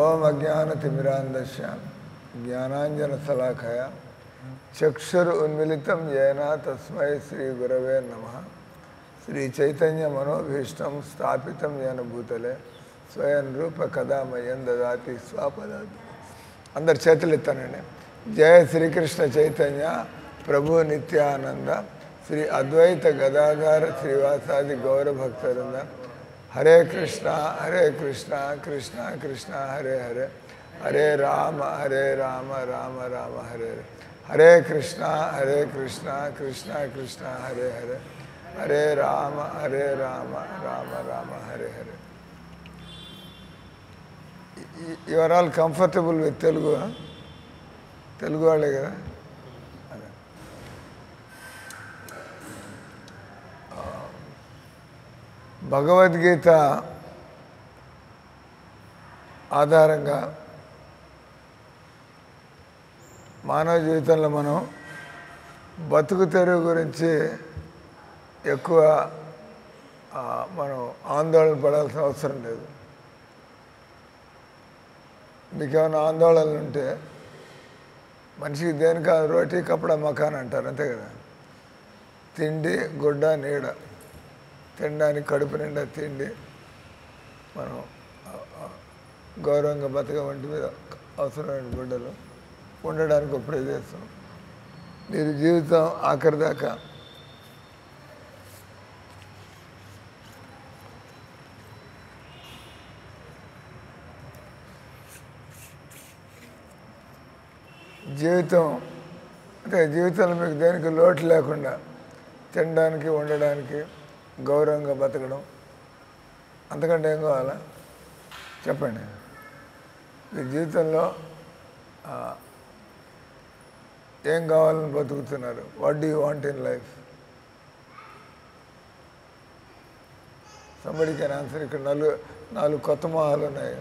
ఓం అజ్ఞానతిమిరాంధస్య జ్ఞానాంజనశలాకయ చక్షుర్ ఉన్మిళితం येन తస్మై శ్రీ గురవే నమః. శ్రీ చైతన్య మనోభీష్టం స్థాపితం येन భూతలే స్వయం రూప కదా మయం దదాతి స్వపదాతి. అందరు చేతులు ఎత్తానండి. జయ శ్రీకృష్ణ చైతన్య ప్రభు నిత్యానంద శ్రీ అద్వైత గదాధార శ్రీవాసాది గౌరభక్తవృంద. Hare Krishna Krishna Krishna Hare Hare, Hare Rama Rama Rama Hare Hare. Hare Krishna Krishna Krishna Hare Hare, Hare Rama Rama Rama Hare Hare. You are all comfortable with Telugu? Telugu వాళ్ళే కదా. భగవద్గీత ఆధారంగా మానవ జీవితంలో మనం బతుకు తెరువు గురించి ఎక్కువ మనం ఆందోళన పడాల్సిన అవసరం లేదు. మీకు ఏమైనా ఆందోళనలు ఉంటే మనిషికి దేనికా రోటీ కప్పడా మకాన్ అంటారు, అంతే కదా. తిండి గుడ్డ నీడ, తినడానికి కడుపు నిండా తిండి, మనం గౌరవంగా బతక వంటి మీద అవసరమైన గుడ్డలు, ఉండడానికి ఒక ప్రదేశం. మీరు జీవితం ఆఖరి దాకా జీవితంలో మీకు దేనికి లోటు లేకుండా తినడానికి ఉండడానికి గౌరవంగా బతకడం, అంతకంటే ఏం కావాలా చెప్పండి. మీ జీవితంలో ఏం కావాలని బతుకుతున్నారు? What do you want in life? Somebody can answer. ఇక్కడ నాలుగు కొత్త మొహాలు ఉన్నాయి.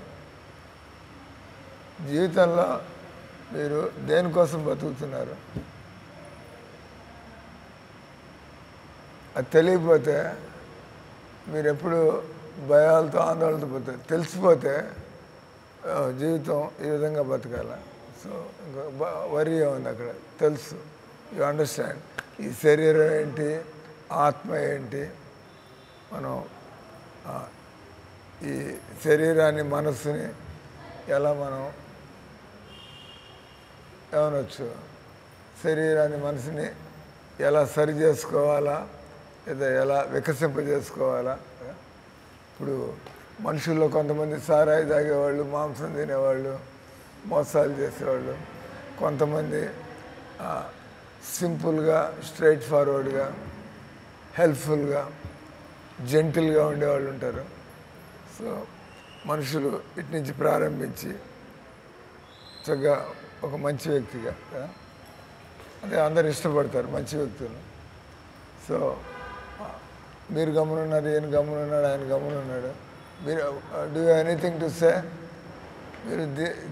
జీవితంలో మీరు దేనికోసం బతుకుతున్నారు అది తెలియకపోతే మీరు ఎప్పుడు భయాలతో ఆందోళనతో పోతారు. తెలిసిపోతే జీవితం ఈ విధంగా బతకాల. సో ఇంకా వరి ఉంది అక్కడ. తెలుసు, యు అండర్స్టాండ్. ఈ శరీరం ఏంటి, ఆత్మ ఏంటి, మనం ఈ శరీరాన్ని మనస్సుని ఎలా మనం ఏమనొచ్చు, శరీరాన్ని మనసుని ఎలా సరి చేసుకోవాలా లేదా ఎలా వికసింపజేసుకోవాలా. ఇప్పుడు మనుషుల్లో కొంతమంది సారాయి తాగేవాళ్ళు, మాంసం తినేవాళ్ళు, మోసాలు చేసేవాళ్ళు, కొంతమంది సింపుల్గా స్ట్రైట్ ఫార్వర్డ్గా హెల్ప్ఫుల్గా జెంటిల్గా ఉండేవాళ్ళు ఉంటారు. సో మనుషులు ఇటు నుంచి ప్రారంభించి చక్కగా ఒక మంచి వ్యక్తిగా, అదే అందరు ఇష్టపడతారు మంచి వ్యక్తులు. సో మీరు గమనున్నారు, ఈయన గమనున్నాడు, ఆయన గమనున్నాడు. మీరు do you anything to say? మీరు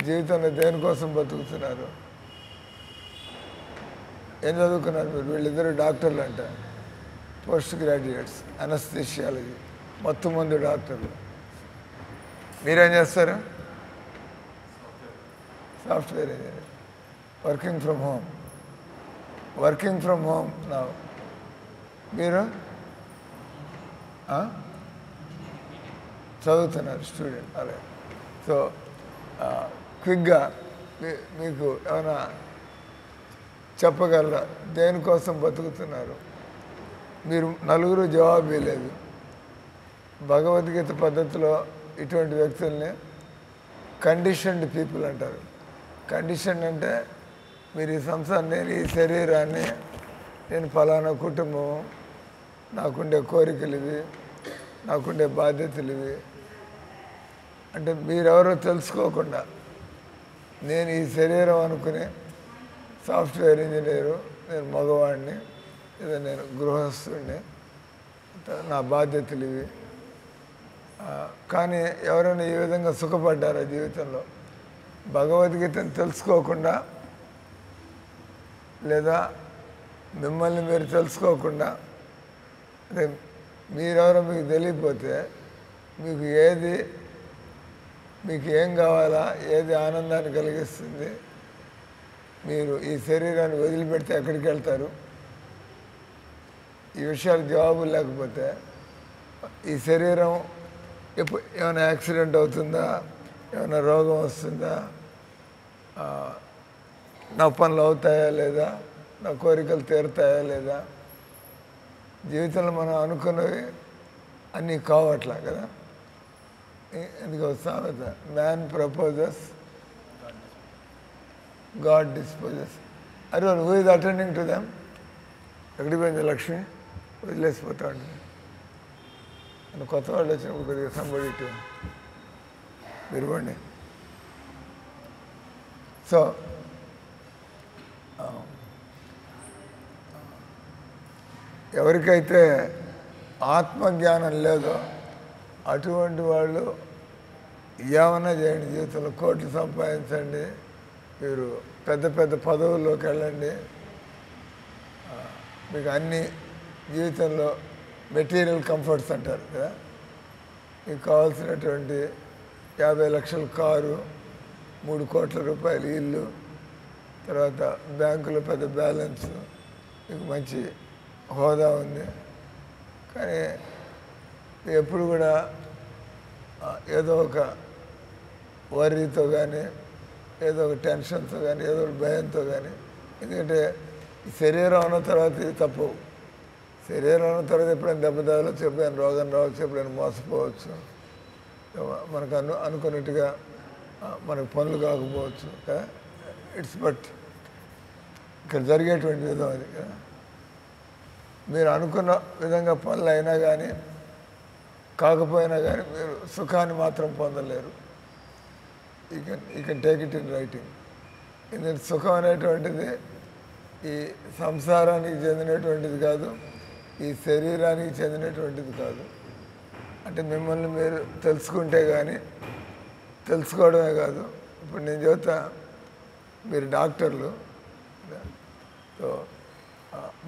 జీవితంలో దేనికోసం బతుకుతున్నారు? ఏం చదువుకున్నారు మీరు? వీళ్ళిద్దరు డాక్టర్లు అంట, పోస్ట్ గ్రాడ్యుయేట్స్, అనస్థీషియాలజీ, మొత్తం మంది డాక్టర్లు. మీరేం చేస్తారు? Software engineer. Working from home నా. మీరు చదువుతున్నారు, స్టూడెంట్. అలాగే. సో క్విక్గా మీకు ఏమైనా చెప్పగలరా దేనికోసం బతుకుతున్నారు? మీరు నలుగురు జవాబు ఇవ్వలేదు. భగవద్గీత పద్ధతిలో ఇటువంటి వ్యక్తుల్ని కండిషన్డ్ పీపుల్ అంటారు. కండిషన్ అంటే మీరు ఈ సంసారం, నేను ఈ శరీరాన్ని, నేను ఫలానా కుటుంబం, నాకుండే కోరికలు ఇవి, నాకుండే బాధ్యతలు ఇవి అంటే మీరెవరో తెలుసుకోకుండా నేను ఈ శరీరం అనుకుని సాఫ్ట్వేర్ ఇంజనీరు, నేను మగవాడిని, లేదా నేను గృహస్థుడిని, నా బాధ్యతలు ఇవి. కానీ ఎవరైనా ఈ విధంగా సుఖపడ్డారా జీవితంలో? భగవద్గీతను తెలుసుకోకుండా లేదా మిమ్మల్ని మీరు తెలుసుకోకుండా, అదే మీరెవరో మీకు తెలియకపోతే మీకు ఏది మీకు ఏం కావాలా, ఏది ఆనందాన్ని కలిగిస్తుంది, మీరు ఈ శరీరాన్ని వదిలిపెడితే ఎక్కడికి వెళ్తారు, ఈ విషయాలకు జవాబులు లేకపోతే ఈ శరీరం ఏమైనా యాక్సిడెంట్ అవుతుందా, ఏమైనా రోగం వస్తుందా, నా పనులు అవుతాయా లేదా, నా కోరికలు తీరుతాయా లేదా, జీవితంలో మనం అనుకున్నవి అన్నీ కావట్లా కదా. ఎందుకు సామెత, మ్యాన్ ప్రపోజెస్ గాడ్ డిస్పోజెస్. అరే who is attending to them. ఎక్కడికి పోయింది లక్ష్మి, వదిలేసిపోతా ఉంటుంది. కొత్త వాళ్ళు వచ్చినప్పుడు కొద్దిగా సంబడి విరవండి. సో ఎవరికైతే ఆత్మజ్ఞానం లేదో అటువంటి వాళ్ళు ఏమన్నా చేయండి, జీవితంలో కోట్లు సంపాదించండి, మీరు పెద్ద పెద్ద పదవుల్లోకి వెళ్ళండి, మీకు అన్ని జీవితంలో మెటీరియల్ కంఫర్ట్స్ అంటారు కదా, మీకు కావాల్సినటువంటి 50 లక్షల కారు, 3 కోట్ల రూపాయలు ఇల్లు, తర్వాత బ్యాంకులో పెద్ద బ్యాలెన్స్, మీకు మంచి హోదా ఉంది. కానీ ఎప్పుడు కూడా ఏదో ఒక వర్రీతో కానీ, ఏదో ఒక టెన్షన్తో కానీ, ఏదో ఒక భయంతో కానీ, ఎందుకంటే శరీరం ఉన్న తర్వాత ఇది తప్పు. శరీరం ఉన్న తర్వాత ఎప్పుడైనా దెబ్బ తగలవచ్చు, ఎప్పుడైనా రోగం రావచ్చు, ఎప్పుడైనా మోసపోవచ్చు, మనకు అనుకున్నట్టుగా మనకు పనులు కాకపోవచ్చు కదా. ఇట్స్ బట్ ఇక్కడ జరిగేటువంటి విధం అది కదా. మీరు అనుకున్న విధంగా పనులు అయినా కానీ కాకపోయినా కానీ మీరు సుఖాన్ని మాత్రం పొందలేరు. You can take it in writing. ఎందుకంటే సుఖం అనేటువంటిది ఈ సంసారానికి చెందినటువంటిది కాదు, ఈ శరీరానికి చెందినటువంటిది కాదు. అంటే మిమ్మల్ని మీరు తెలుసుకుంటే కానీ, తెలుసుకోవడమే కాదు. ఇప్పుడు నేను చెబుతా, మీరు డాక్టర్లు, సో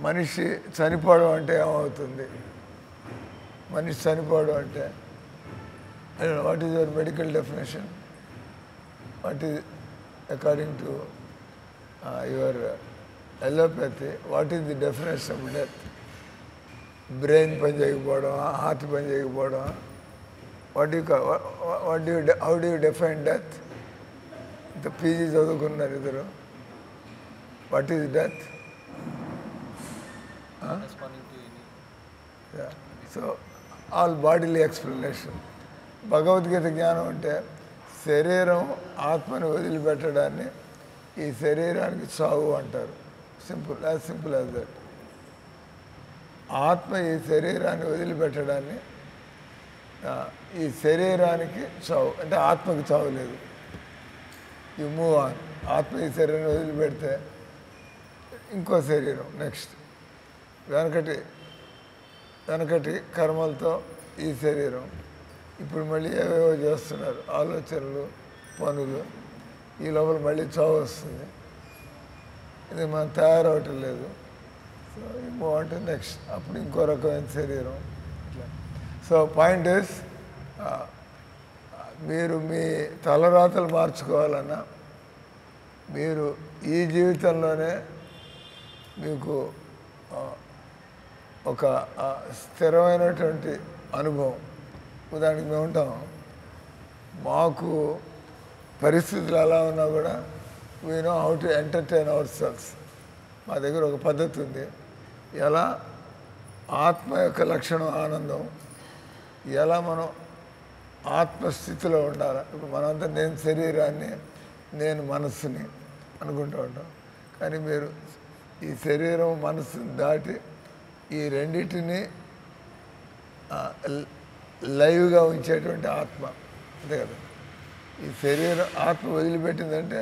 మనిషి చనిపోవడం అంటే ఏమవుతుంది, మనిషి చనిపోవడం అంటే what is your medical definition, what is according to your allopathy, what is the definition of death? Brain పని చేయకపోవడం, హార్ట్ పని చేయకపోవడం, how do you define death? ఇంత పీజీ చదువుకున్నారు ఇద్దరు. What is death? So all bodily explanation. Bhagavad Gita జ్ఞానం అంటే శరీరం ఆత్మని వదిలిపెట్టడాన్ని ఈ శరీరానికి చావు అంటారు. Simple, as simple as that. ఆత్మ ఈ శరీరాన్ని వదిలిపెట్టడాన్ని, ఈ శరీరానికి చావు అంటే ఆత్మకి చావు లేదు. You move on. ఆత్మ ఈ శరీరాన్ని వదిలిపెడితే ఇంకో శరీరం నెక్స్ట్, వెనకటి కర్మలతో ఈ శరీరం. ఇప్పుడు మళ్ళీ ఏవేవో చేస్తున్నారు, ఆలోచనలు, పనులు, ఈ లోపల మళ్ళీ చావు వస్తుంది. ఇది మనం తయారవటం లేదు. సో ఈ మూవ్ అంటే నెక్స్ట్, అప్పుడు ఇంకో రకమైన శరీరం. ఇట్లా. సో పాయింట్ ఇస్, మీరు మీ తలరాతలు మార్చుకోవాలన్నా మీరు ఈ జీవితంలోనే మీకు ఒక స్థిరమైనటువంటి అనుభవం. ఉదాహరణకి మేము ఉంటాం, మాకు పరిస్థితులు ఎలా ఉన్నా కూడా we know how to entertain our selves. మా దగ్గర ఒక పద్ధతి ఉంది, ఎలా ఆత్మ యొక్క లక్షణం ఆనందం, ఎలా మనం ఆత్మస్థితిలో ఉండాలి. ఇప్పుడు మనంతా నేను శరీరాన్ని, నేను మనస్సుని అనుకుంటూ ఉంటాం. కానీ మీరు ఈ శరీరం మనస్సుని దాటి ఈ రెండింటినీ లైవ్గా ఉంచేటువంటి ఆత్మ, అంతే కదా. ఈ శరీరం ఆత్మ వదిలిపెట్టిందంటే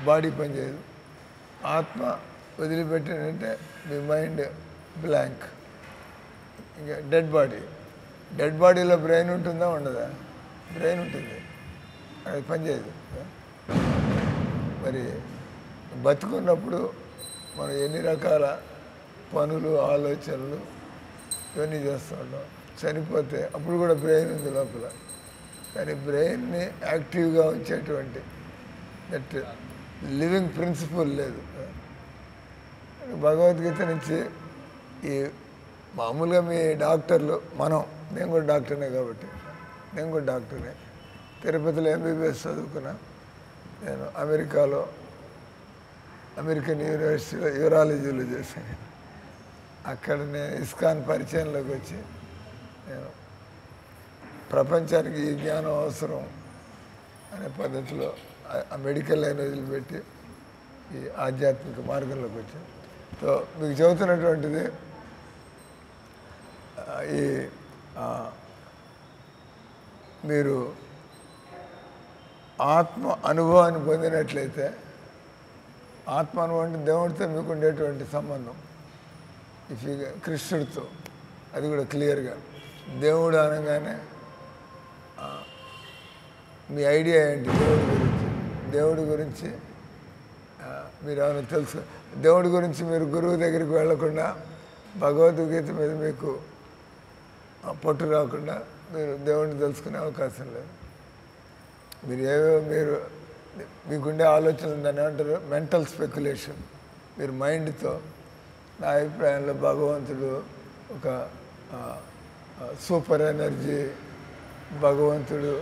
బాడీ పనిచేయదు, ఆత్మ వదిలిపెట్టిందంటే మీ మైండ్ బ్లాంక్. ఇంకా డెడ్ బాడీలో బ్రెయిన్ ఉంటుందా ఉండదా? బ్రెయిన్ ఉంటుంది, అది పనిచేయదు. మరి బతుకున్నప్పుడు మనం ఎన్ని రకాల పనులు, ఆలోచనలు ఇవన్నీ చేస్తూ ఉంటాం. చనిపోతే అప్పుడు కూడా బ్రెయిన్ ఉంది లోపల, కానీ బ్రెయిన్ని యాక్టివ్గా ఉంచేటువంటి దట్ లివింగ్ ప్రిన్సిపల్ లేదు. భగవద్గీత నుంచి ఈ మామూలుగా మీ డాక్టర్లు నేను కూడా డాక్టర్నే కాబట్టి నేను కూడా డాక్టర్నే. తిరుపతిలో ఎంబీబీఎస్ చదువుకున్నా. నేను అమెరికన్ యూనివర్సిటీలో యూరాలజీలో చేశాను. అక్కడ నేను ఇస్కాన్ పరిచయంలోకి వచ్చి నేను ప్రపంచానికి ఈ జ్ఞానం అవసరం అనే పద్ధతిలో ఆ మెడికల్ లైన్ వదిలిపెట్టి ఈ ఆధ్యాత్మిక మార్గంలోకి వచ్చాను. సో మీకు చెబుతున్నటువంటిది ఈ మీరు ఆత్మ అనుభవాన్ని పొందినట్లయితే, ఆత్మ అనుభవం అంటే దేవుడితో మీకు ఉండేటువంటి సంబంధం, కృష్ణుడితో, అది కూడా క్లియర్గా. దేవుడు అనగానే మీ ఐడియా ఏంటి దేవుడి గురించి మీరు ఏమైనా తెలుసు? దేవుడి గురించి మీరు గురువు దగ్గరికి వెళ్లకుండా, భగవద్గీత మీద మీకు పట్టు రాకుండా మీరు దేవుడిని తెలుసుకునే అవకాశం లేదు. మీకుండే ఆలోచనలు దాన్ని ఏమంటారు, మెంటల్ స్పెక్యులేషన్. మీరు మైండ్తో, నా అభిప్రాయంలో భగవంతుడు ఒక సూపర్ ఎనర్జీ, భగవంతుడు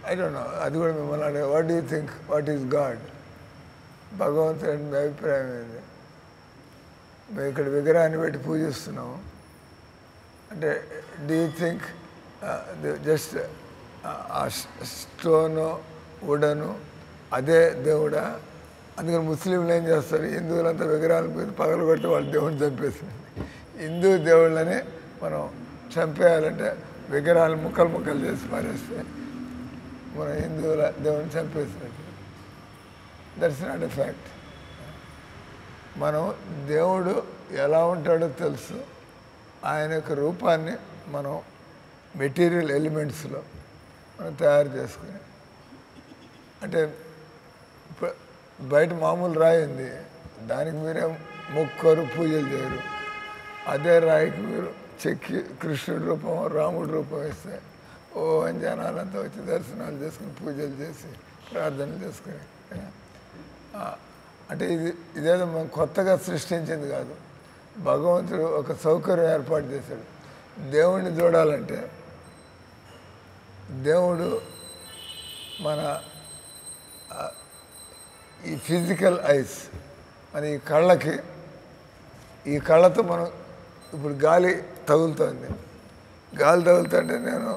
ఐ డోంట్ నో, అది కూడా మిమ్మల్ని అడిగే, what do you think, what is God? భగవంతుడు అంటే మీ అభిప్రాయం ఏంది? మేము ఇక్కడ విగ్రహాన్ని పెట్టి పూజిస్తున్నాము అంటే, డూ యూ థింక్ జస్ట్ ఆ స్టోను వుడను అదే దేవుడా? అందుకని ముస్లింలు ఏం చేస్తారు, హిందువులంతా విగ్రహాలు పగలగొట్టి వాళ్ళు దేవుడిని చంపేస్తారు. హిందూ దేవుళ్ళని మనం చంపేయాలంటే విగ్రహాలు ముక్కలు చేసి పారేస్తే మన హిందువుల దేవుడిని చంపేసినట్టు. That's not a fact. మనం దేవుడు ఎలా ఉంటాడో తెలుసు. ఆయన యొక్క రూపాన్ని మనం మెటీరియల్ ఎలిమెంట్స్లో మనం తయారు చేసుకుని, అంటే బయట మామూలు రాయి ఉంది, దానికి మీరే మొక్కరు, పూజలు చేయరు. అదే రాయికి మీరు చెక్కి కృష్ణుడి రూపం, రాముడి రూపం ఇస్తే ఓ అని జనాలంతా వచ్చి దర్శనాలు చేసుకుని, పూజలు చేసి, ప్రార్థనలు చేసుకుని. అంటే ఇదేదో మనం కొత్తగా సృష్టించింది కాదు. భగవంతుడు ఒక సౌకర్యం ఏర్పాటు చేశాడు. దేవుణ్ణి చూడాలంటే, దేవుడు మన ఈ ఫిజికల్ ఐస్, మన ఈ కళ్ళతో మనం ఇప్పుడు గాలి తగులుతుంది. గాలి తగులుతుంటే నేను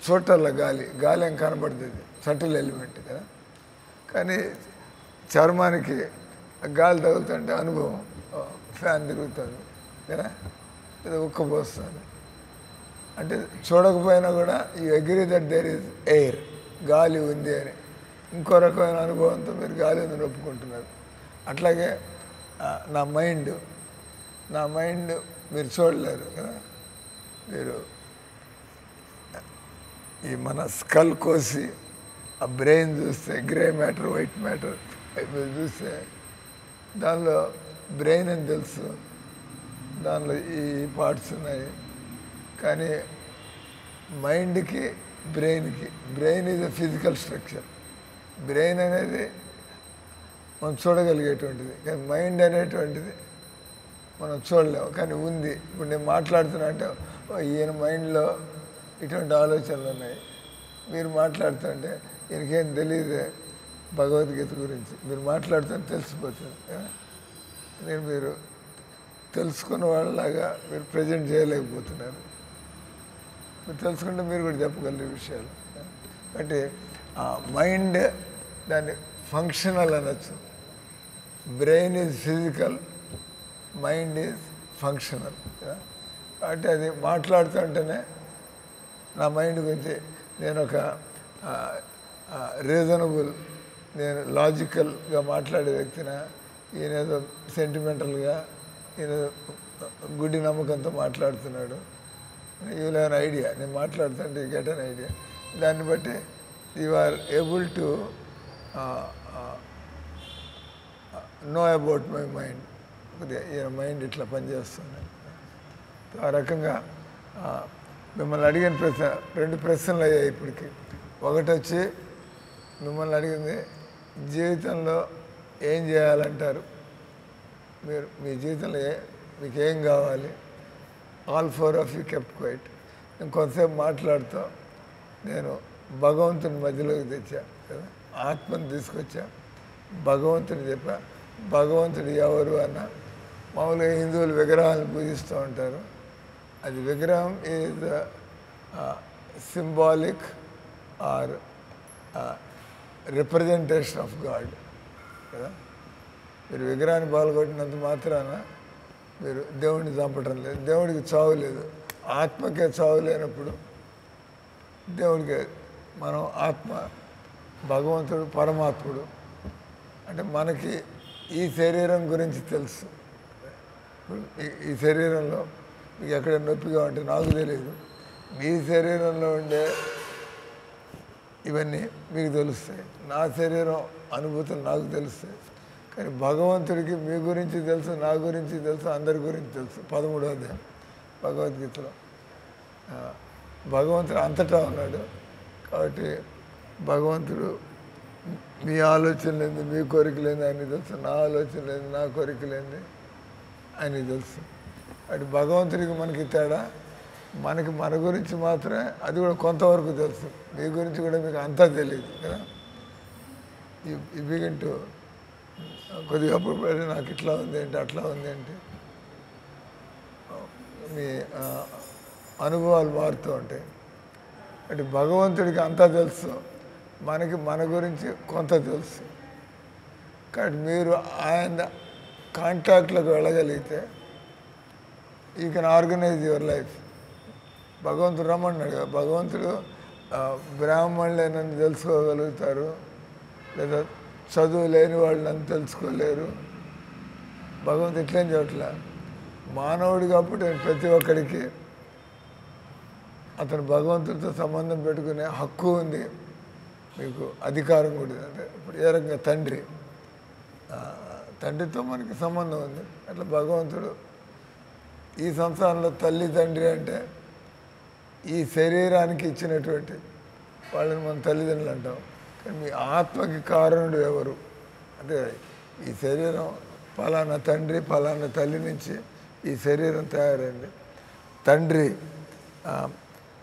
చూడటంలో గాలి ఏం కనబడుతుంది, సటిల్ ఎలిమెంట్ కదా. కానీ చర్మానికి గాలి తగులుతుంటే అనుభవం, ఫ్యాన్ తిరుగుతుంది కదా, ఇది ఉక్కబోస్తుంది. అంటే చూడకపోయినా కూడా ఈ agree that there is air, గాలి ఉంది అని. ఇంకో రకమైన అనుభవంతో మీరు గాలి ఉందని ఒప్పుకుంటున్నారు. అట్లాగే నా మైండ్ మీరు చూడలేరు కదా. మీరు ఈ మన స్కల్ కోసి ఆ బ్రెయిన్ చూస్తే, గ్రే మ్యాటర్, వైట్ మ్యాటర్ మీరు చూస్తే దానిలో బ్రెయిన్ అని తెలుసు, దానిలో ఈ పార్ట్స్ ఉన్నాయి. కానీ మైండ్కి brain is a physical structure. Brain అనేది మనం చూడగలిగేటువంటిది, కానీ మైండ్ అనేటువంటిది మనం చూడలేము, కానీ ఉంది. ఇప్పుడు నేను మాట్లాడుతున్నా అంటే ఈయన మైండ్లో ఇటువంటి ఆలోచనలు ఉన్నాయి. మీరు మాట్లాడుతుంటే ఈయనకేం తెలియదే భగవద్గీత గురించి, మీరు మాట్లాడుతుంటే తెలిసిపోతుంది. మీరు తెలుసుకున్న వాళ్ళలాగా మీరు ప్రజెంట్ చేయలేకపోతున్నారు. మీరు తెలుసుకుంటే మీరు కూడా చెప్పగలిగే విషయాలు. అంటే ఆ మైండ్ దాన్ని ఫంక్షనల్ అనొచ్చు. Brain is physical, mind is functional. అంటే అది మాట్లాడుతుంటేనే నా మైండ్ గురించి నేను ఒక రీజనబుల్, నేను లాజికల్గా మాట్లాడే వ్యక్తిన, ఈయనేదో సెంటిమెంటల్గా, ఈయనేదో గుడి నమ్మకంతో మాట్లాడుతున్నాడు. You will have an idea. నేను మాట్లాడుతుంటే యూ గెట్ ఎన్ ఐడియా. దాన్ని బట్టి you are able to know about my mind. ఈయన మైండ్ ఇట్లా పనిచేస్తుంది. ఆ రకంగా మిమ్మల్ని అడిగిన ప్రశ్న, 2 ప్రశ్నలు అయ్యాయి ఇప్పటికి. ఒకటి వచ్చి మిమ్మల్ని అడిగింది జీవితంలో ఏం చేయాలంటారు, మీరు మీ జీవితంలో మీకు ఏం కావాలి. All four of you kept quiet. నేను కొంతసేపు మాట్లాడుతూ నేను భగవంతుని మధ్యలోకి తెచ్చా కదా, ఆత్మను తీసుకొచ్చా, భగవంతుని చెప్పా. భగవంతుడు ఎవరు అన్న మామూలుగా హిందువులు విగ్రహాలను పూజిస్తూ ఉంటారు. అది విగ్రహం is symbolic or representation of god కదా. మీరు విగ్రహాన్ని పాల్గొట్టినంత మాత్రాన మీరు దేవుడిని చంపటం లేదు. దేవుడికి చావు లేదు. ఆత్మకే చావు లేనప్పుడు దేవుడికి మనం ఆత్మ, భగవంతుడు పరమాత్ముడు. అంటే మనకి ఈ శరీరం గురించి తెలుసు. ఈ శరీరంలో మీకు ఎక్కడ నొప్పిగా ఉంటే నాకు తెలియదు, మీ శరీరంలో ఉండే ఇవన్నీ మీకు తెలుస్తాయి. నా శరీరం అనుభూతులు నాకు తెలుస్తాయి. కానీ భగవంతుడికి మీ గురించి తెలుసు, నా గురించి తెలుసు, అందరి గురించి తెలుసు. 13వ అధ్యాయం భగవద్గీతలో భగవంతుడు అంతటా ఉన్నాడు. కాబట్టి భగవంతుడు మీ ఆలోచన లేని, మీ కోరిక లేని ఆయనకి తెలుసు, నా ఆలోచన లేదు, నా కోరిక లేని ఆయనకి తెలుసు. అటు భగవంతుడికి మనకి తేడా, మనకి మన గురించి మాత్రమే అది కూడా కొంతవరకు తెలుసు. మీ గురించి కూడా మీకు అంతా తెలియదు కదా. ఈ బిగిన్ కొద్దిగా అప్పుడు నాకు ఇట్లా ఉంది ఏంటి, అట్లా ఉంది ఏంటి, మీ అనుభవాలు మారుతూ ఉంటాయి. అంటే భగవంతుడికి అంతా తెలుసు, మనకి మన గురించి కొంత తెలుసు. కాబట్టి మీరు ఆయన కాంటాక్ట్లోకి వెళ్ళగలిగితే you can organise your life. భగవంతుడు రమ్మన్నాడు కదా, భగవంతుడు బ్రాహ్మణులే నన్ను తెలుసుకోగలుగుతారు, లేదా చదువు లేని వాళ్ళు నన్ను తెలుసుకోలేరు. భగవంతుడు ఎట్లేం చెప్పట్లా, మానవుడు కాబట్టి ప్రతి ఒక్కడికి అతను భగవంతుడితో సంబంధం పెట్టుకునే హక్కు ఉంది, మీకు అధికారం కూడా. అంటే ఇప్పుడు ఏ రకంగా తండ్రితో మనకి సంబంధం ఉంది, అట్లా భగవంతుడు ఈ సంసారంలో తల్లి తండ్రి అంటే ఈ శరీరానికి ఇచ్చినటువంటి వాళ్ళని మనం తల్లిదండ్రులు అంటాం. కానీ మీ ఆత్మకి కారణుడు ఎవరు అంటే ఈ శరీరం పలానా తండ్రి పలానా తల్లి నుంచి ఈ శరీరం తయారైంది. తండ్రి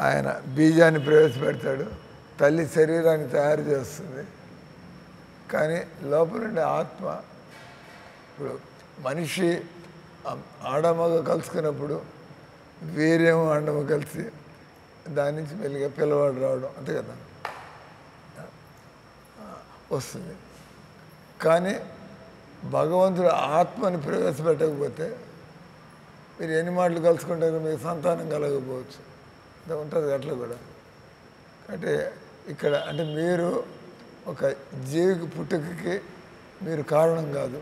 ఆయన బీజాన్ని ప్రవేశపెడతాడు, తల్లి శరీరాన్ని తయారు చేస్తుంది. కానీ లోపలుండే ఆత్మ, ఇప్పుడు మనిషి ఆడమగ కలుసుకున్నప్పుడు వీర్యం అండము కలిసి దాని నుంచి మెల్లిగా పిల్లవాడు రావడం అంతే కదా వస్తుంది. కానీ భగవంతుడు ఆత్మని ప్రవేశపెట్టకపోతే మీరు ఎన్ని మాటలు కలుసుకుంటారో మీకు సంతానం కలగకపోవచ్చు, ఉంటుంది అట్లా కూడా. అంటే ఇక్కడ అంటే మీరు ఒక జీవికి పుట్టుకకి మీరు కారణం కాదు.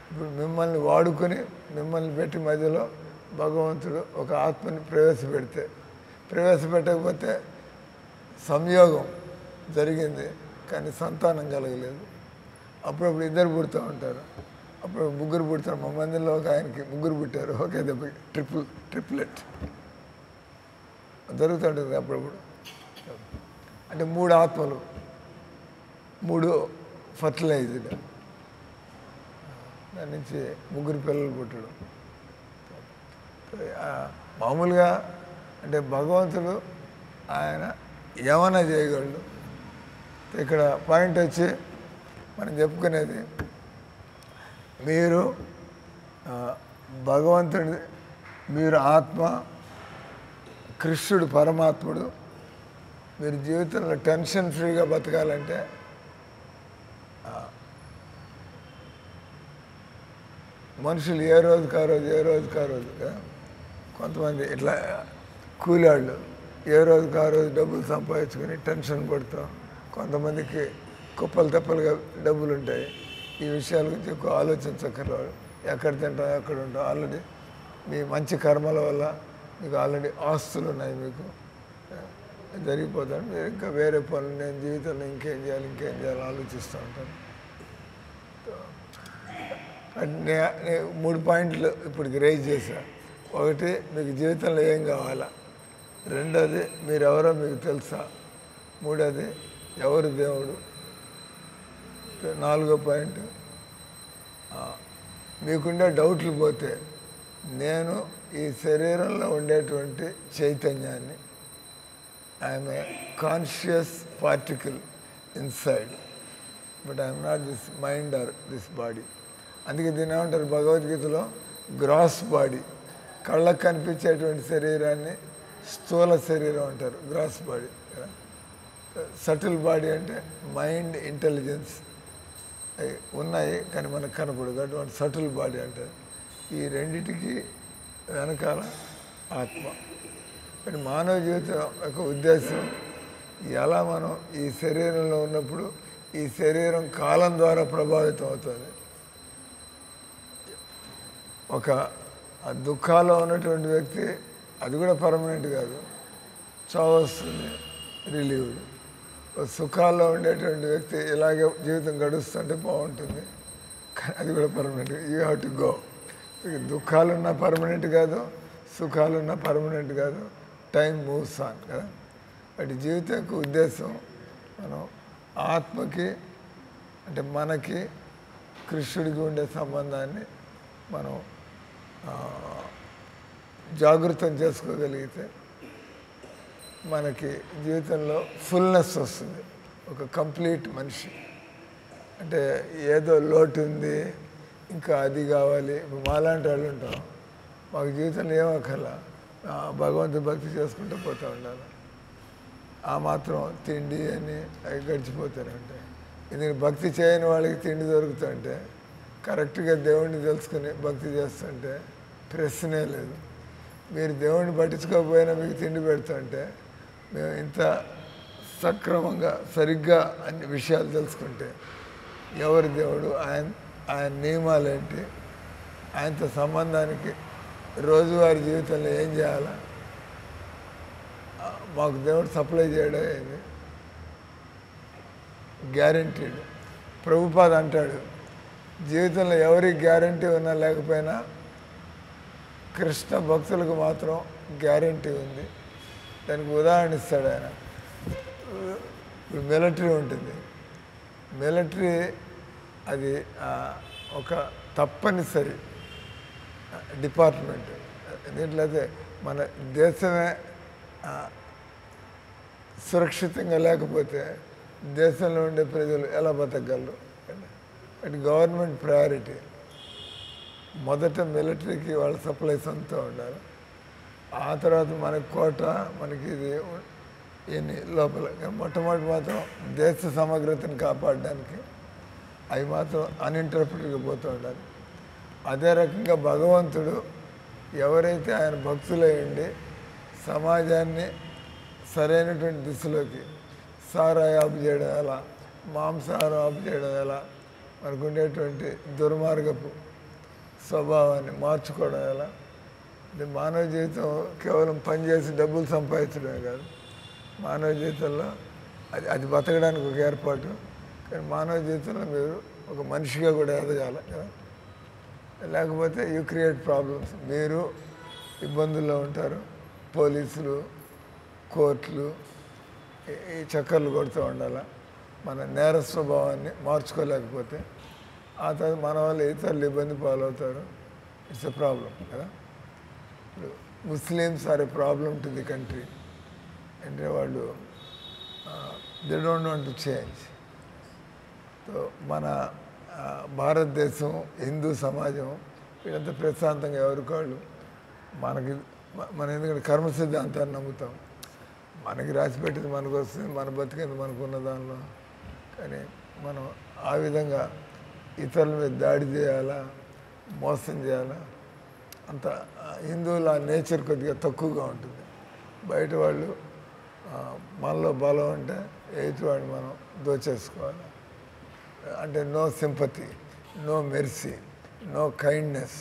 ఇప్పుడు మిమ్మల్ని వాడుకొని మిమ్మల్ని పెట్టి మధ్యలో భగవంతుడు ఒక ఆత్మని ప్రవేశపెట్టకపోతే సంయోగం జరిగింది కానీ సంతానం కలగలేదు. అప్పుడప్పుడు ఇద్దరు పుడుతూ ఉంటారు, అప్పుడు ముగ్గురు పుడతారు. మా మందిలో ఒక ఆయనకి ముగ్గురు పుట్టారు, ఒకే దెబ్బ ట్రిప్లెట్ జరుగుతుంటుంది అప్పుడప్పుడు. అంటే 3 ఆత్మలు, 3 ఫర్టిలైజ్డ్, దాని నుంచి 3 పిల్లలు పుట్టడం. మామూలుగా అంటే భగవంతుడు ఆయన ఏమైనా చేయగలడు. ఇక్కడ పాయింట్ వచ్చి మనం చెప్పుకునేది, మీరు భగవంతుడి, మీరు ఆత్మ, కృష్ణుడు పరమాత్ముడు. మీరు జీవితంలో టెన్షన్ ఫ్రీగా బతకాలంటే మనుషులు ఏ రోజుకి ఆ రోజు కొంతమంది ఇట్లా కూలాళ్ళు ఏ రోజుకి ఆ రోజు డబ్బులు సంపాదించుకొని టెన్షన్ పడతాం. కొంతమందికి కుప్పలు తెప్పలుగా డబ్బులు ఉంటాయి. ఈ విషయాల గురించి ఎక్కువ ఆలోచించక్కర్లేదు. ఎక్కడ తింటాం, ఎక్కడ ఉంటాం, ఆల్రెడీ మీ మంచి కర్మల వల్ల మీకు ఆల్రెడీ ఆస్తులు ఉన్నాయి, మీకు జరిగిపోతాను. మీరు ఇంకా వేరే పనులు, నేను జీవితంలో ఇంకేం చేయాలి ఆలోచిస్తూ ఉంటాను. 3 పాయింట్లు ఇప్పటికి రైజ్ చేశా. ఒకటి, మీకు జీవితంలో ఏం కావాలా. రెండోది, మీరెవరో మీకు తెలుసా. మూడోది ఎవరు దేవుడు. నాలుగో పాయింట్, మీకుండే డౌట్లు పోతే నేను ఈ శరీరంలో ఉండేటువంటి చైతన్యాన్ని, I'm a conscious particle inside, but I'm not this mind or this body. అందుకే దీని ఏమంటారు భగవద్గీతలో, గ్రాస్ బాడీ. కళ్ళకు కనిపించేటువంటి శరీరాన్ని స్థూల శరీరం అంటారు, గ్రాస్ బాడీ. సటిల్ బాడీ అంటే మైండ్, ఇంటెలిజెన్స్ ఉన్నాయి కానీ మనకు కనపడదు, అటువంటి సటిల్ బాడీ అంటారు. ఈ రెండిటికి వెనకాల ఆత్మ. కానీ మానవ జీవితం యొక్క ఉద్దేశం, ఎలా మనం ఈ శరీరంలో ఉన్నప్పుడు ఈ శరీరం కాలం ద్వారా ప్రభావితం అవుతుంది. ఒక దుఃఖాల్లో ఉన్నటువంటి వ్యక్తి, అది కూడా పర్మనెంట్ కాదు, చావు వస్తుంది, రిలీవ్డ్. సుఖాల్లో ఉండేటువంటి వ్యక్తి ఇలాగే జీవితం గడుస్తుంటే బాగుంటుంది, కానీ అది కూడా permanent. You have to go. దుఃఖాలున్నా పర్మనెంట్ కాదు, సుఖాలున్నా పర్మనెంట్ కాదు, టైం మూవ్స్ ఆన్ కదా. వాటి జీవితం యొక్క ఉద్దేశం, మనం ఆత్మకి అంటే మనకి కృష్ణుడికి ఉండే సంబంధాన్ని మనం జాగృతం చేసుకోగలిగితే మనకి జీవితంలో ఫుల్నెస్ వస్తుంది, ఒక కంప్లీట్ మనిషి. అంటే ఏదో లోటు ఉంది, ఇంకా అది కావాలి. ఇప్పుడు మాలాంటి వాళ్ళు ఉంటాం, మాకు జీవితంలో ఏమక్కర్లా, భగవంతుని భక్తి చేసుకుంటూ పోతూ ఉండాలి. ఆ మాత్రం తిండి అని అవి గడిచిపోతారంటే, ఇది భక్తి చేయని వాళ్ళకి తిండి దొరుకుతుంటే, కరెక్ట్గా దేవుణ్ణి తెలుసుకుని భక్తి చేస్తుంటే ప్రశ్నే లేదు. మీరు దేవుణ్ణి పట్టించుకోకపోయినా మీకు తిండి పెడుతుంటే, మేము ఇంత సక్రమంగా సరిగ్గా అన్ని విషయాలు తెలుసుకుంటే, ఎవరి దేవుడు, ఆయన నియమాలు ఏంటి, ఆయనతో సంబంధానికి రోజువారీ జీవితంలో ఏం చేయాలా, మాకు దేవుడు సప్లై చేయడం ఏంది గ్యారంటీడ్. ప్రభుపాద అంటాడు, జీవితంలో ఎవరికి గ్యారంటీ ఉన్నా లేకపోయినా కృష్ణ భక్తులకు మాత్రం గ్యారంటీ ఉంది. దానికి ఉదాహరణ ఇస్తాడు ఆయన. ఇప్పుడు మిలిటరీ ఉంటుంది, మిలిటరీ అది ఒక తప్పనిసరి డిపార్ట్మెంట్. దీంట్లో అయితే మన దేశమే సురక్షితంగా లేకపోతే దేశంలో ఉండే ప్రజలు ఎలా బతకగలరు? అది గవర్నమెంట్ ప్రయారిటీ. మొదట మిలిటరీకి వాళ్ళ సప్లైస్ అంతా ఉండాలి, ఆ తర్వాత మనకి కోట, మనకి ఇది ఇవన్నీ లోపల. మొట్టమొదటి మాత్రం దేశ సమగ్రతను కాపాడడానికి అవి మాత్రం అన్ఇంటరప్టెడ్గా పోతూ ఉండాలి. అదే రకంగా భగవంతుడు ఎవరైతే ఆయన భక్తులై ఉండి సమాజాన్ని సరైనటువంటి దిశలోకి, సారాయి ఆపు చేయడం ఎలా, మాంసాహారం ఆపు చేయడం ఎలా, మనకు ఉండేటువంటి దుర్మార్గపు స్వభావాన్ని మార్చుకోవడం ఎలా. అంటే మానవ జీవితం కేవలం పనిచేసి డబ్బులు సంపాదించడమే కాదు, మానవ జీవితంలో అది బతకడానికి ఒక ఏర్పాటు. కానీ మానవ జీవితంలో మీరు ఒక మనిషిగా కూడా ఎదగాలి కదా, లేకపోతే యూ క్రియేట్ ప్రాబ్లమ్స్. మీరు ఇబ్బందుల్లో ఉంటారు, పోలీసులు, కోర్టులు ఈ చక్కర్లు కొడుతూ ఉండాలి. మన నేర స్వభావాన్ని మార్చుకోలేకపోతే ఆ తర్వాత మన వాళ్ళు ఇతరులు ఇబ్బంది పాలవుతారు. ఇట్స్ ఎ ప్రాబ్లం కదా. ఇప్పుడు Muslims are a problem to the country. అంటే వాళ్ళు they don't want to change. So మన భారతదేశం, హిందూ సమాజం వీళ్ళంతా ప్రశాంతంగా ఎవరికాళ్ళు మనం ఎందుకంటే కర్మ సిద్ధాంతాన్ని నమ్ముతాం. మనకి రాసిపెట్టేది మనకు వస్తుంది, మన బతికేది మనకున్న దానిలో. కానీ మనం ఆ విధంగా ఇతరుల మీద దాడి చేయాలా, మోసం చేయాలా, అంత హిందువుల నేచర్ కొద్దిగా తక్కువగా ఉంటుంది. బయట వాళ్ళు మనలో బలం అంటే ఎయిట్ వాడిని మనం దోచేసుకోవాలి. అంటే no sympathy, no mercy, no kindness.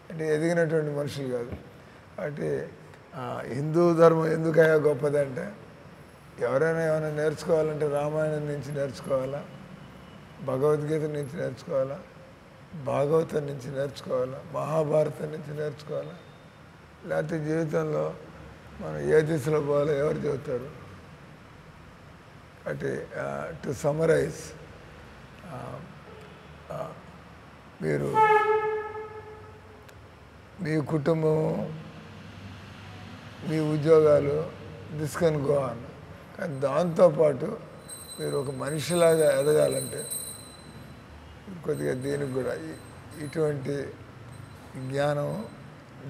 అంటే ఎదిగినటువంటి మనుషులు కాదు. అంటే హిందూ ధర్మం ఎందుకయ్యా గొప్పదంటే, ఎవరైనా ఏమైనా నేర్చుకోవాలంటే రామాయణం నుంచి నేర్చుకోవాలా, భగవద్గీత నుంచి నేర్చుకోవాలా, భాగవతం నుంచి నేర్చుకోవాలా, మహాభారతం నుంచి నేర్చుకోవాలా. లేకపోతే జీవితంలో మనం ఏ దిశలో పోవాలో ఎవరు చెబుతారు? అంటే టు సమ్మరైజ్, మీరు మీ కుటుంబం, మీ ఉద్యోగాలు, దిస్ కెన్ గో ఆన్. కానీ దాంతోపాటు మీరు ఒక మనిషిలాగా ఎదగాలంటే కొద్దిగా దీనికి కూడా ఇటువంటి జ్ఞానం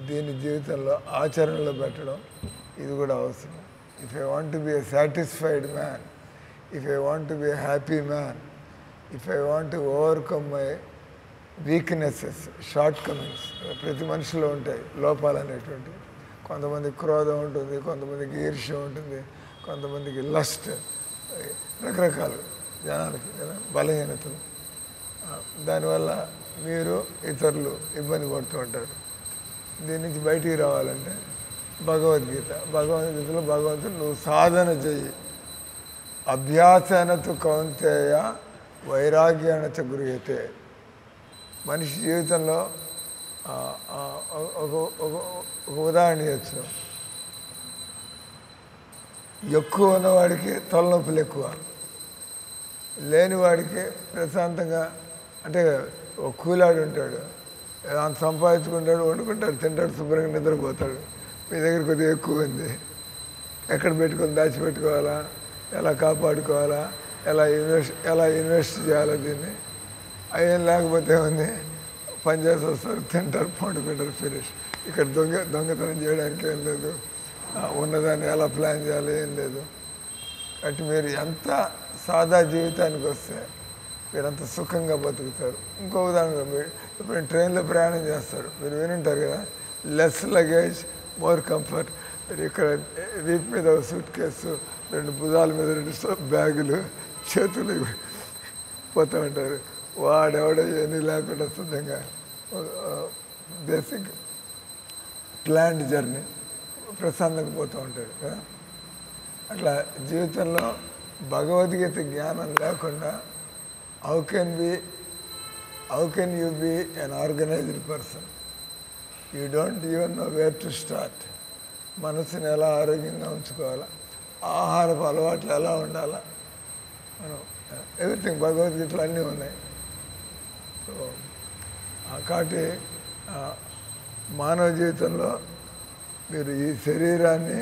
దీని జీవితంలో ఆచరణలో పెట్టడం ఇది కూడా అవసరం. If I want to be a satisfied man, if I want to be a happy man, if I want to overcome my weaknesses, short Cummins, ప్రతి మనిషిలో ఉంటాయి లోపాలు అనేటువంటివి. కొంతమందికి క్రోధం ఉంటుంది, కొంతమందికి ఈర్ష్య ఉంటుంది, కొంతమందికి లస్ట్, రకరకాలు జనాలకి కదా బలహీనతలు. దానివల్ల మీరు ఇతరులు ఇబ్బంది పడుతూ ఉంటారు. దీని నుంచి బయటికి రావాలంటే భగవద్గీతలో భగవంతుడు నువ్వు సాధన చెయ్యి, అభ్యాసనతు కౌంతేయ వైరాగ్యాన చ గృహ్యతే. మనిషి జీవితంలో ఒక ఉదాహరణ ఇవ్వచ్చు. ఎక్కువ ఉన్నవాడికి తలనొప్పులు ఎక్కువ, లేనివాడికి ప్రశాంతంగా, అంటే ఒక కూలాడు ఉంటాడు, అంత సంపాదించుకుంటాడు, వండుకుంటాడు, తింటాడు, శుభ్రంగా నిద్రపోతాడు. మీ దగ్గర కొద్దిగా ఎక్కువ ఉంది, ఎక్కడ పెట్టుకొని దాచిపెట్టుకోవాలా, ఎలా కాపాడుకోవాలా, ఎలా ఇన్వెస్ట్ చేయాలా, దీన్ని అయ్యేం లేకపోతే ఉంది, పనిచేసి వస్తారు, తింటారు, పండుకుంటారు, ఫినిష్. ఇక్కడ దొంగతనం చేయడానికి ఏం లేదు, ఉన్నదాన్ని ఎలా ప్లాన్ చేయాలి ఏం లేదు. కాబట్టి మీరు ఎంత సాదా జీవితానికి వస్తే మీరంత సుఖంగా బతుకుతారు. ఇంకో ఉదాహరణ, మీరు ఇప్పుడు ట్రైన్లో ప్రయాణం చేస్తారు, మీరు వినుంటారు కదా, లెస్ లగేజ్ మోర్ కంఫర్ట్. మీరు ఇక్కడ వీప్ మీద ఒక సూట్ కేసు, 2 భుజాల మీద 2 బ్యాగులు, చేతులు పోతూ ఉంటారు. వాడెవడో ఏమీ లేకుండా శుద్ధంగా బేసిక్ ప్లాన్డ్ జర్నీ ప్రశాంతంగా పోతూ ఉంటాడు కదా. అట్లా జీవితంలో భగవద్గీత జ్ఞానం లేకుండా how can you be unorganised person? You don't even know where to start. మనసుని ఎలా ఆరోగ్యంగా ఉంచుకోవాలా, ఆహారపు అలవాట్లు ఎలా ఉండాలా, మనం ఎవ్రీథింగ్ భగవద్గీతలు అన్నీ ఉన్నాయి. సో కాబట్టి మానవ జీవితంలో మీరు ఈ శరీరాన్ని,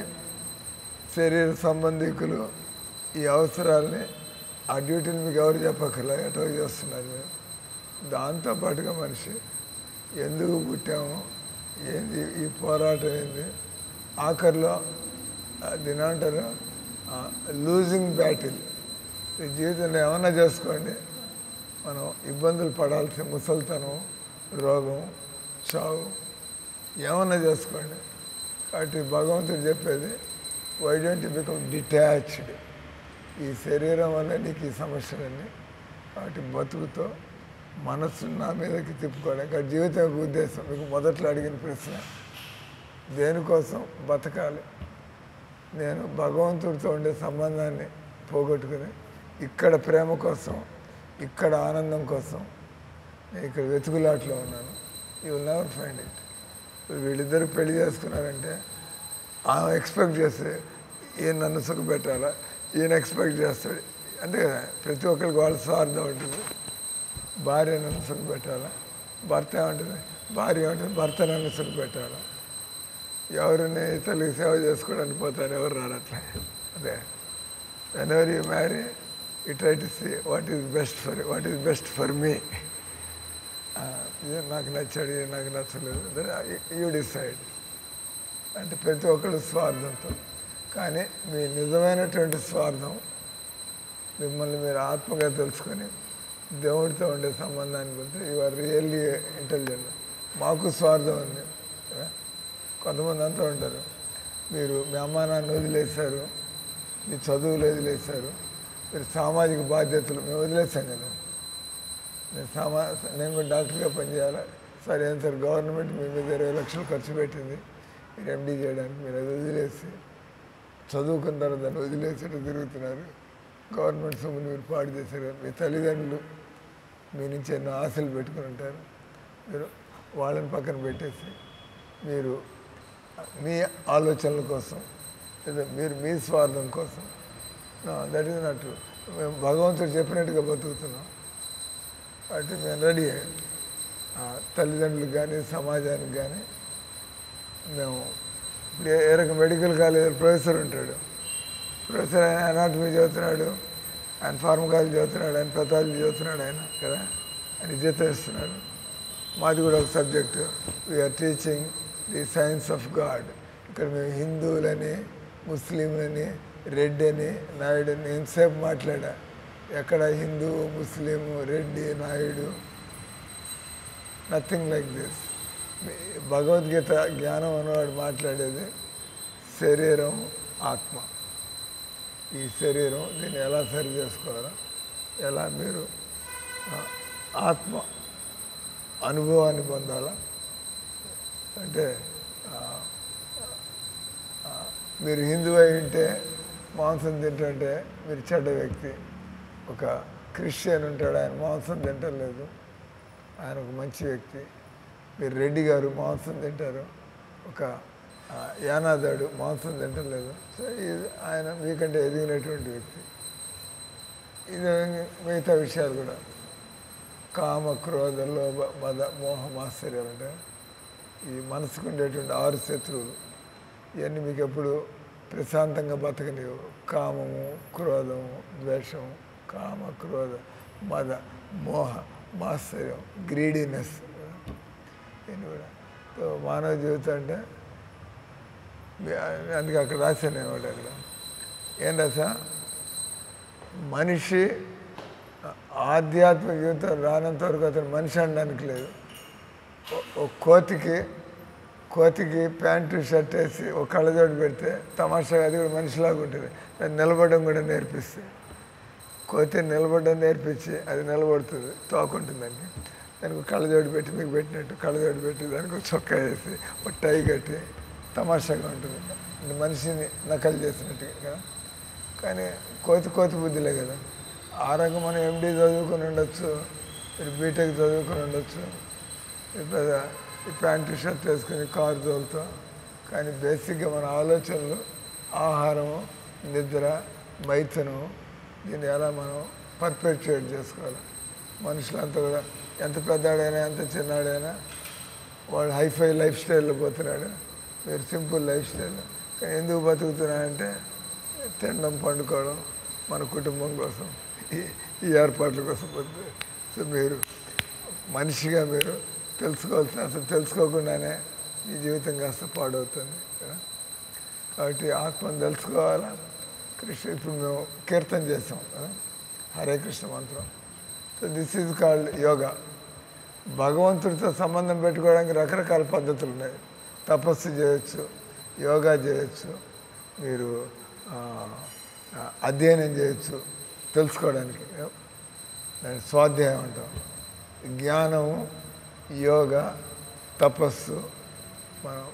శరీర సంబంధికులు, ఈ అవసరాలని, ఆ డ్యూటీని మీకు ఎవరు చెప్పక్కర్లే, ఎటో చేస్తున్నారు మీరు. దాంతోపాటుగా మనిషి ఎందుకు పుట్టాము, ఏంది ఈ పోరాటం, ఏంది, ఆఖరిలో దీని అంటారు లూజింగ్ బ్యాటిల్. ఈ జీవితంలో ఏమన్నా చేసుకోండి, మనం ఇబ్బందులు పడాల్సిన ముసలితనం, రోగం, చావు ఏమన్నా చేసుకోండి. కాబట్టి భగవంతుడు చెప్పేది why don't you become detached. ఈ శరీరం వల్ల నీకు ఈ సమస్యలన్నీ. కాబట్టి బతుకుతో మనస్సు నా మీదకి తిప్పుకోవడం. కాబట్టి జీవితం యొక్క ఉద్దేశం, మీకు మొదట్లో అడిగిన ప్రశ్న, దేనికోసం బతకాలి? నేను భగవంతుడితో ఉండే సంబంధాన్ని పోగొట్టుకుని ఇక్కడ ప్రేమ కోసం, ఇక్కడ ఆనందం కోసం నేను ఇక్కడ వెతుకులాట్లో ఉన్నాను. You will never find it. వీళ్ళిద్దరు పెళ్లి చేసుకున్నారంటే ఆమె ఎక్స్పెక్ట్ చేస్తే ఈయన నన్ను సుఖపెట్టాలా, ఈయన ఎక్స్పెక్ట్ చేస్తాడు. అంతే కదా, ప్రతి ఒక్కరికి వాళ్ళ స్వార్థం ఉంటుంది. భార్య నన్ను సుఖపెట్టాలా, భర్త ఏమంటుంది, భార్య ఏమంటుంది, భర్త నన్ను సుఖపెట్టాలా. ఎవరిని ఇతరులకు సేవ చేసుకోవడానికి పోతారు, ఎవరు రారు అట్లా. అదే whenever you marry you try to see what is best for me. ఇది నాకు నచ్చాడు, ఇది నాకు నచ్చలేదు, యూ డిసైడ్. అంటే ప్రతి ఒక్కరు స్వార్థంతో. కానీ మీ నిజమైనటువంటి స్వార్థం మిమ్మల్ని మీరు ఆత్మగా తెలుసుకొని దేవుడితో ఉండే సంబంధాన్ని గురించి యు ఆర్ రియల్లీ ఇంటెలిజెంట్. మాకు స్వార్థం ఉంది. కొంతమంది అంటూ ఉంటారు, మీరు మీ అమ్మా నాన్న వదిలేశారు, మీ చదువులు వదిలేశారు, మీరు సామాజిక బాధ్యతలు మేము వదిలేసాం కదా. నేను కూడా డాక్టర్గా పనిచేయాలా. సరే ఏం సార్, గవర్నమెంట్ మీ మీద 20 లక్షలు ఖర్చు పెట్టింది మీరు ఎండీ చేయడానికి, మీరు అది వదిలేసి చదువుకున్న తర్వాత దాన్ని వదిలేసేట్టు తిరుగుతున్నారు. గవర్నమెంట్ సొమ్ముని మీరు పాడు చేశారు. మీ తల్లిదండ్రులు మీ నుంచి ఎన్నో ఆశలు పెట్టుకుని ఉంటారు. మీరు వాళ్ళని పక్కన పెట్టేసి మీరు మీ ఆలోచనల కోసం లేదా మీరు మీ స్వార్థం కోసం దట్ ఈస్ నాట్ ట్రూ. మేము భగవంతుడు చెప్పినట్టుగా బతుకుతున్నాం కాబట్టి మేము రెడీ తల్లిదండ్రులకు కానీ సమాజానికి కానీ మేము ఇప్పుడు ఏ రకం మెడికల్ కాలేజ్ ప్రొఫెసర్ ఉంటాడు, ప్రొఫెసర్ ఆయన అనాటమీ చదువుతున్నాడు, ఆయన ఫార్మకాలజీ చదువుతున్నాడు, ఆయన పెథాలజీ చదువుతున్నాడు ఆయన కదా, ఆయన చేస్తున్నాడు. మాది కూడా ఒక subject, we are teaching the science of god. ఇక్కడ మేము హిందువులని ముస్లింలని రెడ్డి అని నాయుడు అని ఎంతసేపు మాట్లాడా. ఎక్కడ Hindu Muslim Reddy Naidu, nothing like this. Bhagavad Gita జ్ఞానం అన్నవాడు మాట్లాడేది శరీరం ఆత్మ. ఈ శరీరం దీన్ని ఎలా సరి చేసుకోవాలో, ఎలా మీరు ఆత్మ అనుభవాన్ని పొందాలా అంటే మీరు హిందూ అయి ఉంటే మాంసం తింటుంటే మీరు చెడ్డ వ్యక్తి. ఒక క్రిస్టియన్ ఉంటాడు, ఆయన మాంసం తింటలేదు, ఆయన ఒక మంచి వ్యక్తి. మీరు రెడ్డి గారు మాంసం తింటారు, ఒక యానాదాడు మాంసం తింటలేదు, సో ఇది ఆయన మీకంటే ఎదిగినటువంటి వ్యక్తి. ఇది మిగతా విషయాలు కూడా కామ క్రోధ లోభ మద మోహ మాత్సర్యాలు అంటే ఈ మనసుకు ఉండేటువంటి 6 శత్రువులు. ఇవన్నీ మీకు ఎప్పుడు ప్రశాంతంగా బతకనివ్వు. కామము క్రోధము ద్వేషము కామ క్రోధ మద మోహ మాత్సర్యం గ్రీడీనెస్ ఇవన్నీ కూడా. సో మానవ జీవితం అంటే అందుకే అక్కడ రాశాను ఏమిటి అక్కడ ఏం రాసా, మనిషి ఆధ్యాత్మిక జీవితం రానంత వరకు అతను మనిషి అనడానికి లేదు. ఒక కోతికి ప్యాంటు షర్ట్ వేసి ఒక కళ్ళజోడు పెడితే తమాషాగా అది కూడా మనిషిలాగా ఉంటుంది. దాన్ని నిలబడడం కూడా నేర్పిస్తే, కోతిని నిలబడడం నేర్పించి అది నిలబడుతుంది, తోకుంటుందండి. దానికి కళ్ళజోడు పెట్టి మీకు పెట్టినట్టు కళ్ళజోడు పెట్టి దానికి ఒక చొక్కా వేసి ఒక టై కట్టి తమాషాగా ఉంటుంది. మనిషిని నకలు చేసినట్టుగా కదా. కానీ కోతి బుద్ధిలే కదా. ఆ రకం మనం ఎండీ చదువుకొని ఉండొచ్చు, మీరు బీటెక్ చదువుకొని ఉండొచ్చు, ఈ ప్యాంటు షర్ట్ వేసుకుని కారు తోలుతాం. కానీ బేసిక్గా మన ఆలోచనలు ఆహారము నిద్ర మైథునం దీన్ని ఎలా మనం పర్పెచుయేట్ చేసుకోవాలి. మనుషులంతా కూడా ఎంత పెద్దాడైనా ఎంత చిన్నాడైనా వాడు హైఫై లైఫ్ స్టైల్లో పోతున్నాడు, మీరు సింపుల్ లైఫ్ స్టైల్. కానీ ఎందుకు బతుకుతున్నాడంటే తినడం పండుకోవడం మన కుటుంబం కోసం ఈ ఏర్పాట్ల కోసం పోతుంది. సో మీరు మనిషిగా మీరు తెలుసుకోవాల్సిన, అసలు తెలుసుకోకుండానే మీ జీవితం కాస్త పాడవుతుంది కదా. కాబట్టి ఆత్మను తెలుసుకోవాలా. కృష్ణ ఇప్పుడు మేము కీర్తన చేసాం కదా, హరే కృష్ణ మంత్రం. So this is called yoga. భగవంతుడితో సంబంధం పెట్టుకోవడానికి రకరకాల పద్ధతులు ఉన్నాయి. తపస్సు చేయొచ్చు, యోగా చేయొచ్చు, మీరు అధ్యయనం చేయొచ్చు తెలుసుకోవడానికి, స్వాధ్యాయం అంటాం. జ్ఞానము యోగ తపస్సు మనం.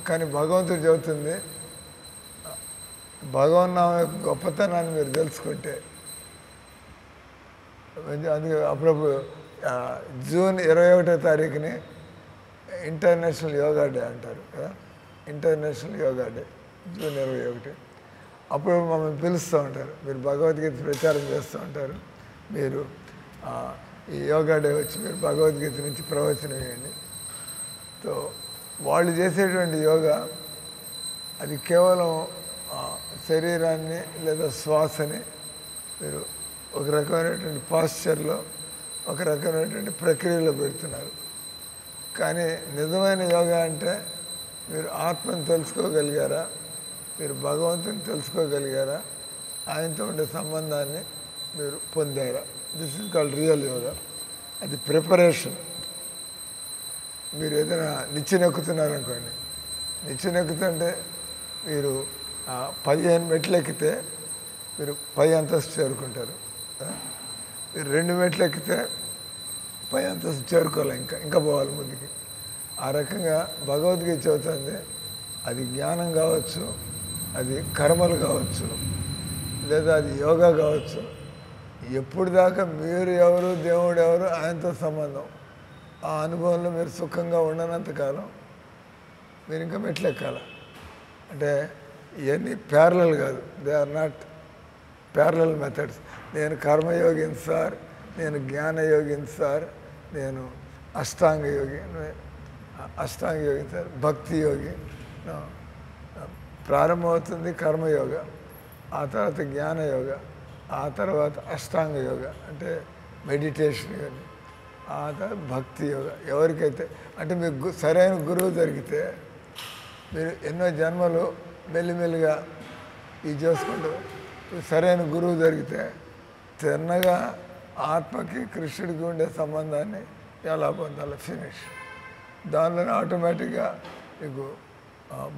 కానీ భగవంతుడు చెబుతుంది భగవన్నామ యొక్క గొప్పతనాన్ని మీరు తెలుసుకుంటే. అందుకే అప్పుడప్పుడు జూన్ 21వ తారీఖుని ఇంటర్నేషనల్ యోగా డే అంటారు కదా. International yoga day June 21. అప్పుడు మమ్మల్ని పిలుస్తూ ఉంటారు, మీరు భగవద్గీత ప్రచారం చేస్తూ ఉంటారు, మీరు ఈ యోగా డే వచ్చి మీరు భగవద్గీత నుంచి ప్రవచనం వేయండి. సో వాళ్ళు చేసేటువంటి యోగా అది కేవలం శరీరాన్ని లేదా శ్వాసని మీరు ఒక రకమైనటువంటి పాశ్చర్లో ఒక రకమైనటువంటి ప్రక్రియలో పెడుతున్నారు. కానీ నిజమైన యోగా అంటే మీరు ఆత్మను తెలుసుకోగలిగారా, మీరు భగవంతుని తెలుసుకోగలిగారా, ఆయనతో ఉండే సంబంధాన్ని మీరు పొందారా. This is called real yoga. అది ప్రిపరేషన్. మీరు ఏదైనా నిచ్చెనెక్కుతున్నారనుకోండి, నిచ్చెనెక్కుతుంటే మీరు 15 మెట్లు ఎక్కితే మీరు పై అంతస్తు చేరుకుంటారు. మీరు 2 మెట్లు ఎక్కితే పై అంతస్తు చేరుకోవాలి, ఇంకా పోవాలి ముందుకి. ఆ రకంగా భగవద్గీత చెబుతుంది. అది జ్ఞానం కావచ్చు, అది కర్మలు కావచ్చు, లేదా అది యోగా కావచ్చు. ఎప్పుడు దాకా మీరు ఎవరు దేవుడు ఎవరు ఆయనతో సంబంధం. ఆ అనుభవంలో మీరు సుఖంగా ఉండనంతకాలం మీరు ఇంకా మెట్లు ఎక్కాలి. అంటే ఇవన్నీ ప్యారలల్ కాదు, they are not parallel methods. నేను కర్మయోగిని సార్, నేను జ్ఞానయోగిని సార్, నేను అష్టాంగ యోగి సార్, భక్తి యోగి. ప్రారంభమవుతుంది కర్మయోగ, ఆ తర్వాత జ్ఞానయోగ, ఆ తర్వాత అష్టాంగ యోగ అంటే మెడిటేషన్ యోగి, ఆ తర్వాత భక్తి యోగ. ఎవరికైతే అంటే మీకు సరైన గురువు దొరికితే మీరు ఎన్నో జన్మలు మెల్లిమెల్లిగా ఇది చేసుకుంటూ సరైన గురువు దొరికితే తిన్నగా ఆత్మకి కృష్ణుడికి ఉండే సంబంధాన్ని ఎలా పొందాలి ఫినిష్. దానిలోనే ఆటోమేటిక్గా మీకు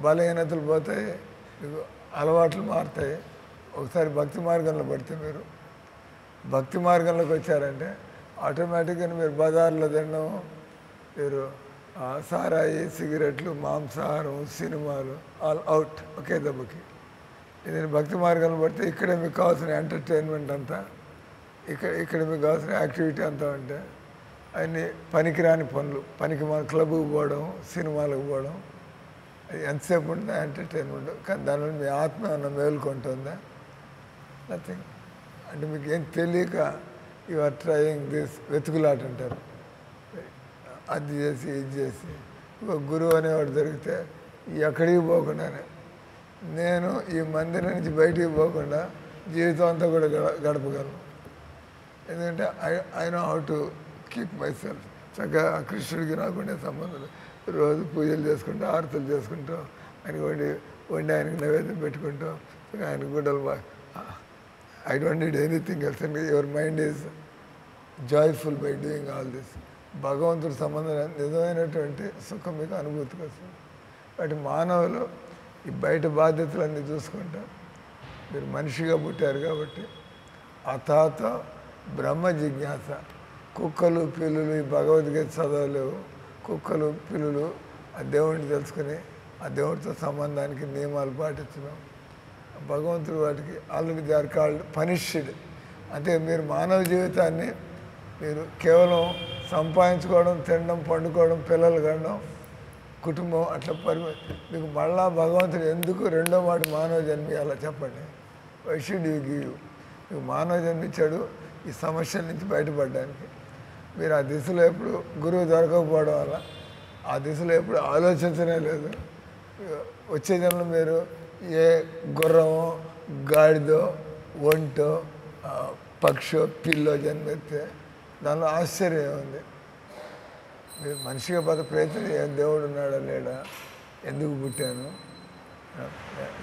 బలహీనతలు పోతాయి, మీకు అలవాట్లు మారుతాయి. ఒకసారి భక్తి మార్గంలో పడితే మీరు భక్తి మార్గంలోకి వచ్చారంటే ఆటోమేటిక్గా మీరు బజార్లో తినడం, మీరు సారాయి, సిగరెట్లు, మాంసాహారం, సినిమాలు ఆల్ అవుట్ ఒకే దెబ్బకి. ఇది భక్తి మార్గంలో పడితే ఇక్కడే మీకు కావాల్సిన ఎంటర్టైన్మెంట్ అంతా, ఇక్కడ మీకు కావాల్సిన యాక్టివిటీ అంతా ఉంటే అన్నీ పనికిరాని పనులు, పనికి మన క్లబ్కి పోవడం, సినిమాలకు పోవడం, ఎంతసేపు ఉంటుందా ఎంటర్టైన్మెంట్. కానీ దానివల్ల మీ ఆత్మ ఏమన్నా మేలుకుంటుందా? నథింగ్. అంటే మీకు ఏం తెలియక యు ఆర్ ట్రయింగ్ దిస్, వెతుకులాట అంటారు. అది చేసి ఇది చేసి ఒక గురువు అనేవాడు దొరికితే ఎక్కడికి పోకుండానే నేను ఈ మందిరం నుంచి బయటికి పోకుండా జీవితం అంతా కూడా గడపగలను. ఎందుకంటే I know how to keep my self. చక్కగా కృష్ణుడికి నాకుండే సంబంధాలు, రోజు పూజలు చేసుకుంటూ, ఆరతులు చేసుకుంటూ, ఆయనకి వండి ఆయనకి నైవేద్యం పెట్టుకుంటూ, ఆయన గుడ్డలు I don't need anything else. Your mind is joyful by doing all this. భగవంతుడి సంబంధం నిజమైనటువంటి సుఖం మీకు అనుభూతికి వస్తుంది. వాటి మానవులు ఈ బయట బాధ్యతలన్నీ చూసుకుంటా మీరు మనిషిగా పుట్టారు కాబట్టి అథాత బ్రహ్మ జిజ్ఞాస. కుక్కలు పిల్లులు ఈ భగవద్గీత చదవలేవు. కుక్కలు పిల్లులు ఆ దేవుడిని తెలుసుకుని ఆ దేవుడితో సంబంధానికి నియమాలు పాటించడం. భగవంతుడు వాటికి already they are called punished. అంటే మీరు మానవ జీవితాన్ని మీరు కేవలం సంపాదించుకోవడం, తినడం, పండుకోవడం, పిల్లలు కనడం, కుటుంబం అట్లా మీకు మళ్ళా భగవంతుడు ఎందుకు రెండో మాట మానవ జన్మ అలా చెప్పండి. Why should you give? మీకు మానవ జన్మించాడు ఈ సమస్యల నుంచి బయటపడడానికి. మీరు ఆ దిశలో ఎప్పుడు గురువు దొరకకపోవడం వల్ల ఆ దిశలో ఎప్పుడు ఆలోచించనే లేదు. వచ్చే జన్మలో మీరు ఏ గుర్రమో, గాడిదో, ఒంటో, పక్షో, పిల్లో జన్మెత్తే దానిలో ఆశ్చర్యం ఉంది. మీరు మనిషిగా ప్రయత్నం దేవుడు ఉన్నాడా లేడా, ఎందుకు పుట్టాను,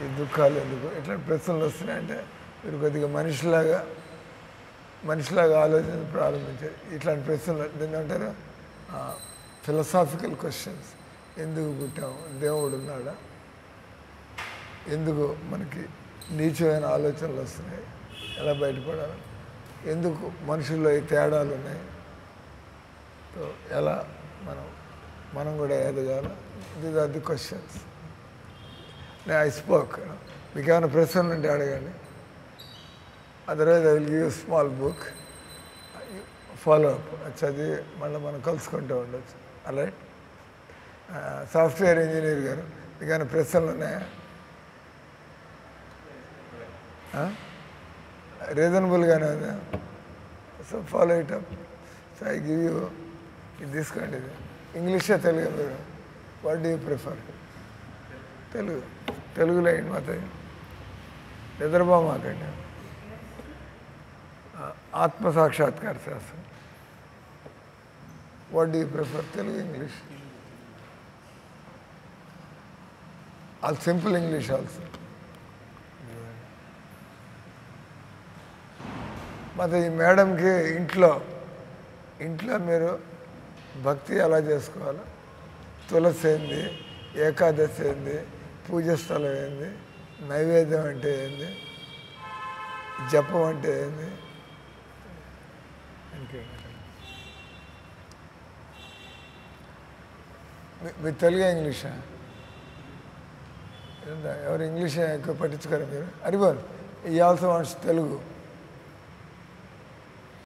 ఈ దుఃఖాలు ఎందుకు, ఇట్లాంటి ప్రశ్నలు వస్తున్నాయంటే మీరు కొద్దిగా మనిషిలాగా ఆలోచన ప్రారంభించారు. ఇట్లాంటి ప్రశ్నలు దీన్ని అంటారు ఫిలసాఫికల్ క్వశ్చన్స్. ఎందుకు పుట్టాము, దేవుడు ఉన్నాడా, ఎందుకు మనకి నీచమైన ఆలోచనలు వస్తున్నాయి, ఎలా బయటపడాలి, ఎందుకు మనుషుల్లో ఈ తేడాలు ఉన్నాయి, ఎలా మనం కూడా ఎదగాలి. These are the questions. I spoke. మీకు ఏమైనా ప్రశ్నలు ఉంటే అడగండి. Otherwise I will give you small book, follow up. చదివి మళ్ళీ మనం కలుసుకుంటూ ఉండొచ్చు. అలా సాఫ్ట్వేర్ ఇంజనీర్ గారు మీకు ఏమైనా ప్రశ్నలు ఉన్నాయా? రీజనబుల్గానే ఉందా? So follow it up. So I give you ఇది తీసుకోండి. ఇది ఇంగ్లీషే తెలుగు మీరు వాట్ డూ యూ ప్రిఫర్? తెలుగులో ఏంటి మాత్రం నిద్రపోమాకండి. ఆత్మసాక్షాత్కార శాస్త్రం. What do you prefer, Telugu, English? All simple English also. మరి ఈ మేడంకి ఇంట్లో మీరు భక్తి ఎలా చేసుకోవాలి, తులసి ఏంది, ఏకాదశి ఏంది, పూజ స్థలం ఏంది, నైవేద్యం అంటే ఏంది, జపం అంటే ఏంది, మీరు తెలుగు ఇంగ్లీషా? ఎవరు ఇంగ్లీష్ ఎక్కువ పట్టించుకోరు మీరు? అడిగారు ఈ ఆల్సో వాంట్స్ తెలుగు.